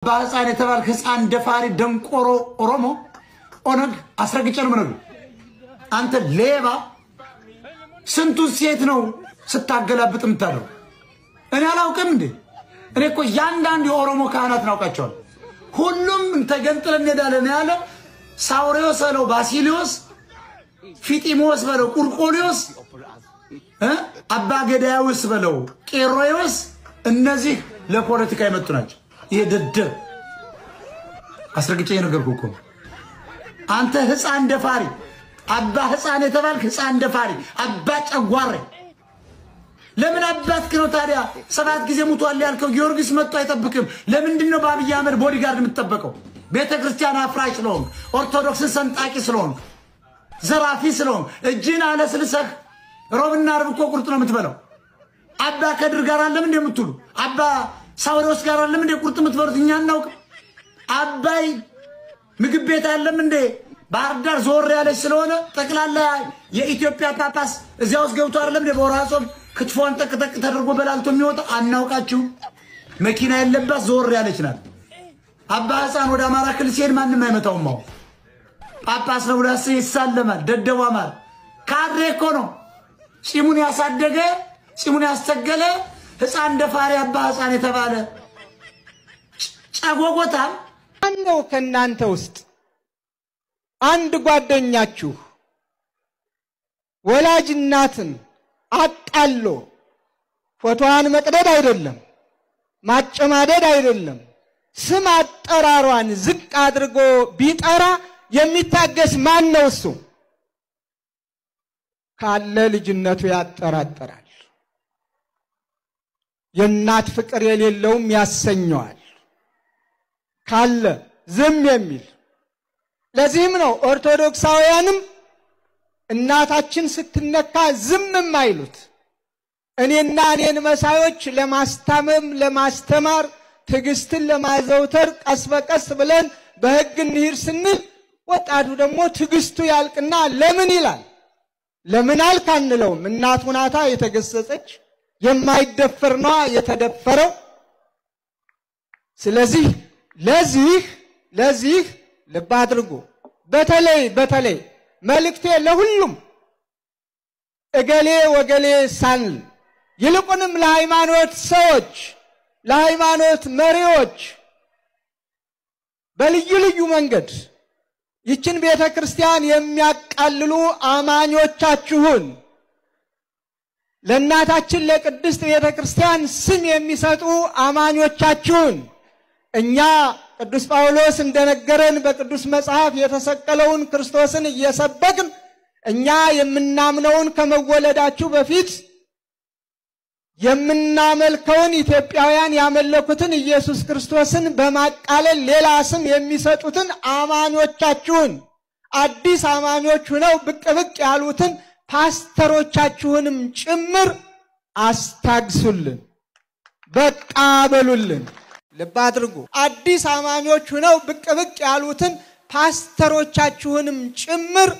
ባሕፃን የተባልክ ሕፃን ደፋሪ ደንቆሮ ኦሮሞ ኦነግ አስረግጨን ምነው አንተ ሌባ ስንቱ ሴት ነው ስታገላብጥ ምታደርው እኔ አላውቅም እንዴ እኔ እኮ ያንዳንድ የኦሮሞ ካህናት ናውቃቸዋል ሁሉም ተገንጥለን እንሄዳለን ያለው ሳውሪዮስ አለው ባሲሊዮስ ፊጢሞስ በለው ቁርቆሊዮስ አባ ገዳያውስ በለው ቄሮዮስ እነዚህ ለፖለቲካ የመጡ ናቸው ይደደብ አስረግጬ የነገርኩ አንተ ሕፃን ደፋሪ አባ ሕፃን የተባልክ ሕፃን ደፋሪ አባ ጨጓሬ ለምን አባትክ ነው ታዲያ ሰባት ጊዜ ሙቷል ያልከው ጊዮርጊስ መጥቶ አይጠብቅም ለምንድነው በአብይ አህመድ ቦዲጋርድ የምትጠበቀው ቤተክርስቲያን አፍራሽ ስለሆንክ ኦርቶዶክስ ሰንጣቂ ስለሆንክ ዘራፊ ስለሆንክ እጅን አለስልሰህ ሮብና ዓርብ እኮ ቁርጥ ነው የምትበላው አባ ከድር ጋር አለም እንደምትሉ አባ ሳውሪዮስ ጋር አለም እንደ ቁርጥ የምትበሉት እኛ እናውቅ አባይ ምግብ ቤት አለም እንደ ባህርዳር ዞር ያለች ስለሆነ ጠቅላላ የኢትዮጵያ ጳጳስ እዚያው ገብቶ አይደለም እንደ ቦራጾም ክትፎን ተከተክ ተደርጎ በላልቶ የሚወጣ አናውቃችሁ መኪና ያለባት ዞር ያለች ናት አባ ሕፃን ወደ አማራ ክልል ሲሄድ ማንንም አይመታውም ነው ጳጳስ ነው ለስ ይሳለማል ደደዋ ማር ካድሬ እኮ ነው ጺሙን ያሳደገ ጺሙን ያስተገለ ሕፃን ደፋሪ አባ ሕፃን የተባለ ጫጎጎታ አንደው ከናንተ ውስጥ አንድ ጓደኛችሁ ወላጅ እናትን አጣሎ ፎቶዋን መቅደድ አይደለም ማጨማደድ አይደለም ስም አጠራሯን ዝቅ አድርጎ ቢጠራ የሚታገስ ማን ነው እሱ ካለ ልጅነቱ ያጠራጠራል የናት ፍቅር የሌለውም ያሰኘዋል ካለ ዝም የሚል ለዚህም ነው ኦርቶዶክሳውያንም እናታችን ስትነካ ዝም የማይሉት እኔና እኔን መሳዮች ለማስተማም ለማስተማር ትግስትን ለማዘውተር ቀስ በቀስ ብለን በሕግ እንሂድ ስንል ወጣቱ ደግሞ ትግስቱ ያልቅና ለምን ይላል ለምን አልካንለውም እናቱ ናታ የተገሰጸች የማይደፈር ነው የተደፈረው ስለዚህ ለዚህ ልብ አድርጉ በተለይ መልእክቴ ለሁሉም እገሌ ወገሌ ሳንል ይልቁንም ለሃይማኖት ሰዎች ለሃይማኖት መሪዎች በልዩ ልዩ መንገድ ይችን ቤተክርስቲያን የሚያቃልሉ አማኞቻችሁን ለእናታችን ለቅድስት ቤተክርስቲያን ስም የሚሰጡ አማኞቻችሁን እኛ ቅዱስ ጳውሎስ እንደነገረን በቅዱስ መጽሐፍ የተሰቀለውን ክርስቶስን እየሰበክን እኛ የምናምነውን ከመወለዳችሁ በፊት የምናመልከውን ኢትዮጵያውያን ያመለኩትን ኢየሱስ ክርስቶስን በማቃለል ሌላ ስም የሚሰጡትን አማኞቻችሁን አዲስ አማኞች ሆነው ብቅ ያሉትን ፓስተሮቻችሁንም ጭምር አስታግሱልን በቃ በሉልን ልብ አድርጉ አዲስ አማኞች ሆነው ብቅ ያሉትን ፓስተሮቻችሁንም ጭምር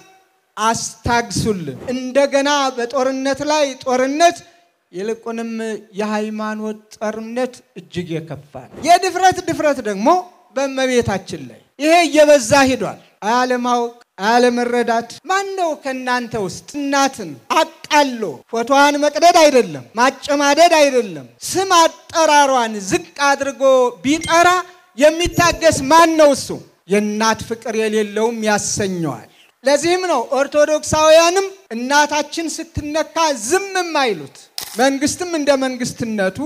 አስታግሱልን እንደገና በጦርነት ላይ ጦርነት ይልቁንም የሃይማኖት ጦርነት እጅግ የከፋል የድፍረት ደግሞ በእመቤታችን ላይ ይሄ እየበዛ ሄዷል ዓለማውቅ ዓለመረዳት ማን ነው ከናንተ ውስጥ እናትን አጣሎ ፎቶዋን መቅደድ አይደለም ማጨማደድ አይደለም ስም አጠራሯን ዝቅ አድርጎ ቢጠራ የሚታገስ ማን ነው እሱ የናት ፍቅር የሌለውም ያሰኘዋል ለዚህም ነው ኦርቶዶክሳውያንም እናታችን ስትነካ ዝም የማይሉት መንግስትም እንደ መንግስትነቱ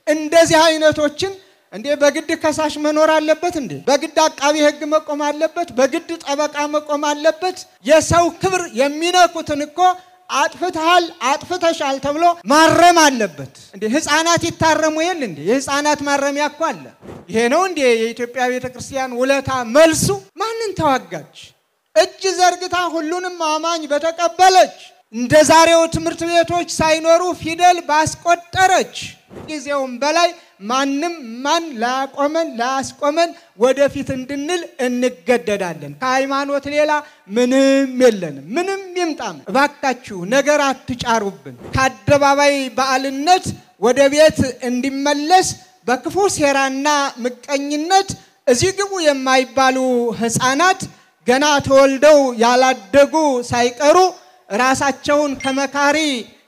እንደዚህ አይነቶችን እንዴ በግድ ከሳሽ መኖር አለበት እንዴ በግድ አቃቢ ሕግ መቆም አለበት በግድ ጠበቃ መቆም አለበት የሰው ክብር የሚነኩትን እኮ አጥፍተሃል አጥፍተሻል ተብሎ ማረም አለበት እንዴ ሕፃናት ይታረሙ የለ እንዴ የሕፃናት ማረሚያ እኮ አለ ይሄ ነው እንዴ የኢትዮጵያ ቤተክርስቲያን ውለታ መልሱ ማንን ተዋጋች እጅ ዘርግታ ሁሉንም አማኝ በተቀበለች እንደ ዛሬው ትምህርት ቤቶች ሳይኖሩ ፊደል ባስቆጠረች ጊዜውም በላይ ማንም ማን ላቆመን ወደፊት እንድንል እንገደዳለን ከሃይማኖት ሌላ ምንም የለንም ምንም ይምጣም እባካችሁ ነገር አትጫሩብን ከአደባባይ በዓልነት ወደ ቤት እንዲመለስ በክፉ ሴራና ምቀኝነት እዚህ ግቡ የማይባሉ ሕፃናት ገና ተወልደው ያላደጉ ሳይቀሩ ራሳቸውን ከመካሪ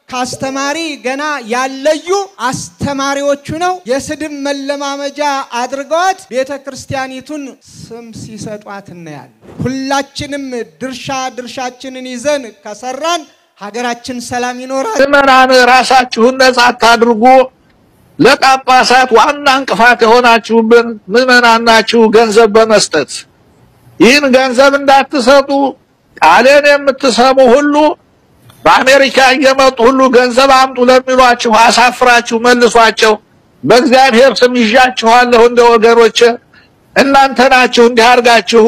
ካስተማሪ ገና ያለዩ አስተማሪዎቹ ነው የስድብ መለማመጃ አድርገዋት ቤተክርስቲያኒቱን ስም ሲሰጧት እናያለን። ሁላችንም ድርሻችንን ይዘን ከሰራን ሀገራችን ሰላም ይኖራል። ምዕመናን ራሳችሁን ነፃ አታድርጉ። ለጳጳሳት ዋና እንቅፋት የሆናችሁብን ምዕመናን ናችሁ። ገንዘብ በመስጠት ይህን ገንዘብ እንዳትሰጡ ቃሌን የምትሰሙ ሁሉ በአሜሪካ እየመጡ ሁሉ ገንዘብ አምጡ ለሚሏችሁ አሳፍራችሁ መልሷቸው። በእግዚአብሔር ስም ይዣችኋለሁ እንደ ወገኖች እናንተ ናችሁ እንዲያርጋችሁ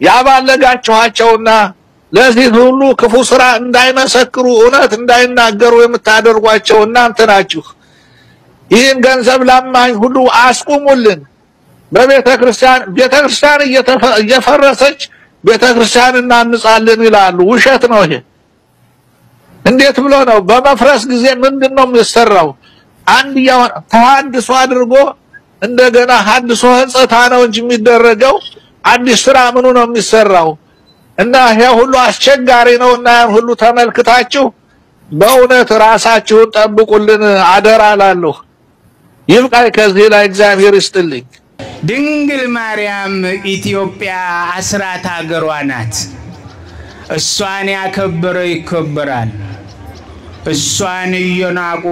ያባለጋችኋቸውና ለዚህ ሁሉ ክፉ ስራ እንዳይመሰክሩ እውነት እንዳይናገሩ የምታደርጓቸው እናንተ ናችሁ። ይህን ገንዘብ ለማኝ ሁሉ አስቁሙልን። ቤተክርስቲያን እየፈረሰች ቤተክርስቲያን እናንጻለን ይላሉ። ውሸት ነው ይሄ። እንዴት ብሎ ነው? በመፍረስ ጊዜ ምንድነው የሚሰራው? አንድ ተሐድሶ አድርጎ እንደገና ሐድሶ ህንጸታ ነው እንጂ የሚደረገው አዲስ ስራ ምኑ ነው የሚሰራው? እና ይሄ ሁሉ አስቸጋሪ ነውና ሁሉ ተመልክታችሁ በእውነት ራሳችሁን ጠብቁልን አደራ እላለሁ። ይብቃይ ከዚህ ላይ እግዚአብሔር ይስጥልኝ። ድንግል ማርያም ኢትዮጵያ አስራት ሀገሯ ናት። እሷን ያከበረ ይከበራል። እሷን እየናቁ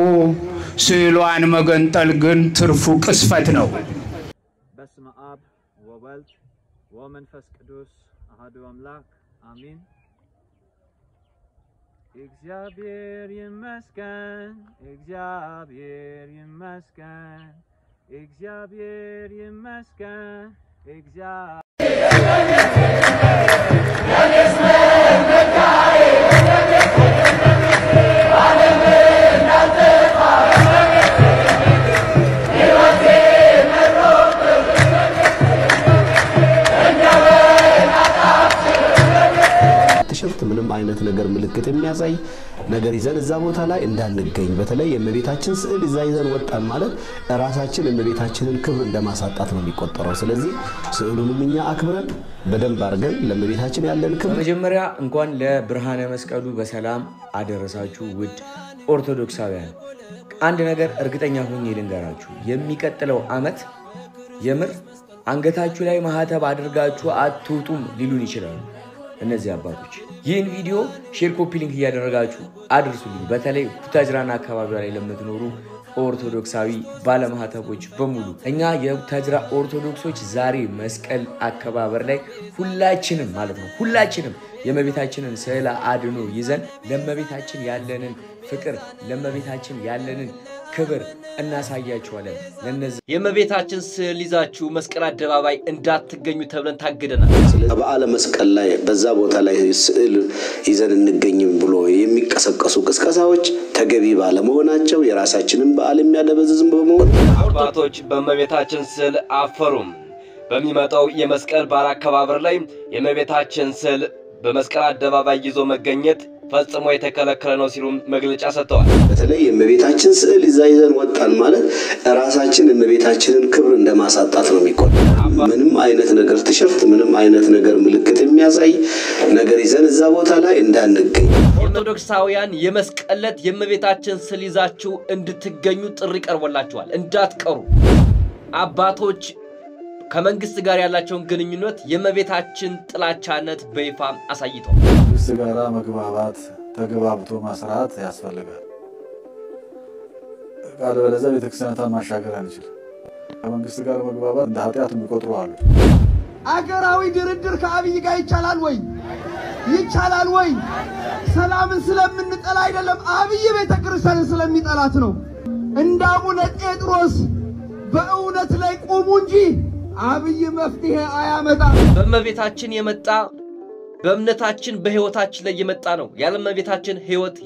ስዕሏን መገንጠል ግን ትርፉ ቅስፈት ነው። በስመ አብ ወወልድ ወመንፈስ ቅዱስ አሐዱ አምላክ አሜን። እግዚአብሔር ይመስገን፣ እግዚአብሔር ይመስገን፣ እግዚአብሔር ይመስገን፣ ቲሸርት ምንም አይነት ነገር ምልክት የሚያሳይ ነገር ይዘን እዛ ቦታ ላይ እንዳንገኝ በተለይ የእመቤታችን ስዕል ይዘን ወጣን ማለት ራሳችን የእመቤታችንን ክብር እንደማሳጣት ነው የሚቆጠረው። ስለዚህ ስዕሉንም እኛ አክብረን በደንብ አድርገን ለእመቤታችን ያለን ክብር መጀመሪያ እንኳን ለብርሃነ መስቀሉ በሰላም አደረሳችሁ ውድ ኦርቶዶክሳውያን። አንድ ነገር እርግጠኛ ሆኜ ልንገራችሁ፣ የሚቀጥለው አመት የምር አንገታችሁ ላይ ማህተብ አድርጋችሁ አትውጡም ሊሉን ይችላሉ እነዚህ አባቶች። ይህን ቪዲዮ ሼር ኮፒ ሊንክ እያደረጋችሁ አድርሱልኝ። በተለይ ቡታጅራና አካባቢ ላይ ለምትኖሩ ኦርቶዶክሳዊ ባለማህተቦች በሙሉ እኛ የቡታጅራ ኦርቶዶክሶች ዛሬ መስቀል አከባበር ላይ ሁላችንም ማለት ነው ሁላችንም የእመቤታችንን ስዕል አድኖ ይዘን ለእመቤታችን ያለንን ፍቅር ለእመቤታችን ያለንን ክብር እናሳያችኋለን። ለነዚህ የእመቤታችን ስዕል ይዛችሁ መስቀል አደባባይ እንዳትገኙ ተብለን ታግደናል። በዓለ መስቀል ላይ በዛ ቦታ ላይ ስዕል ይዘን እንገኝም ብሎ የሚቀሰቀሱ ቅስቀሳዎች ተገቢ ባለመሆናቸው የራሳችንን በዓል የሚያደበዝዝም በመሆን አባቶች በእመቤታችን ስዕል አፈሩም። በሚመጣው የመስቀል በዓል አከባበር ላይ የእመቤታችን ስዕል በመስቀል አደባባይ ይዞ መገኘት ፈጽሞ የተከለከለ ነው ሲሉ መግለጫ ሰጥተዋል። በተለይ የእመቤታችን ስዕል ይዘን ወጣን ማለት ራሳችን የእመቤታችንን ክብር እንደማሳጣት ነው የሚቆጠረው። ምንም አይነት ነገር ቲሸርት ምንም አይነት ነገር ምልክት የሚያሳይ ነገር ይዘን እዛ ቦታ ላይ እንዳንገኝ። ኦርቶዶክሳውያን የመስቀል ዕለት የእመቤታችን ስዕል ይዛችሁ እንድትገኙ ጥሪ ቀርቦላችኋል። እንዳትቀሩ። አባቶች ከመንግስት ጋር ያላቸውን ግንኙነት የእመቤታችን ጥላቻነት በይፋ አሳይተዋል። መንግስት ጋር መግባባት ተግባብቶ መስራት ያስፈልጋል። ቃል በለዛ ቤተክርስቲያናን ማሻገር አንችል። ከመንግስት ጋር መግባባት እንደ ኃጢአት የሚቆጥሩ አሉ። አገራዊ ድርድር ከአብይ ጋር ይቻላል ወይ? ይቻላል ወይ? ሰላምን ስለምንጠላ አይደለም፣ አብይ ቤተክርስቲያንን ስለሚጠላት ነው። እንደ አቡነ ጴጥሮስ በእውነት ላይ ቆሙ እንጂ አብይ መፍትሄ አያመጣም። በእመቤታችን የመጣ በእምነታችን በህይወታችን ላይ የመጣ ነው። ያለ እመቤታችን ህይወት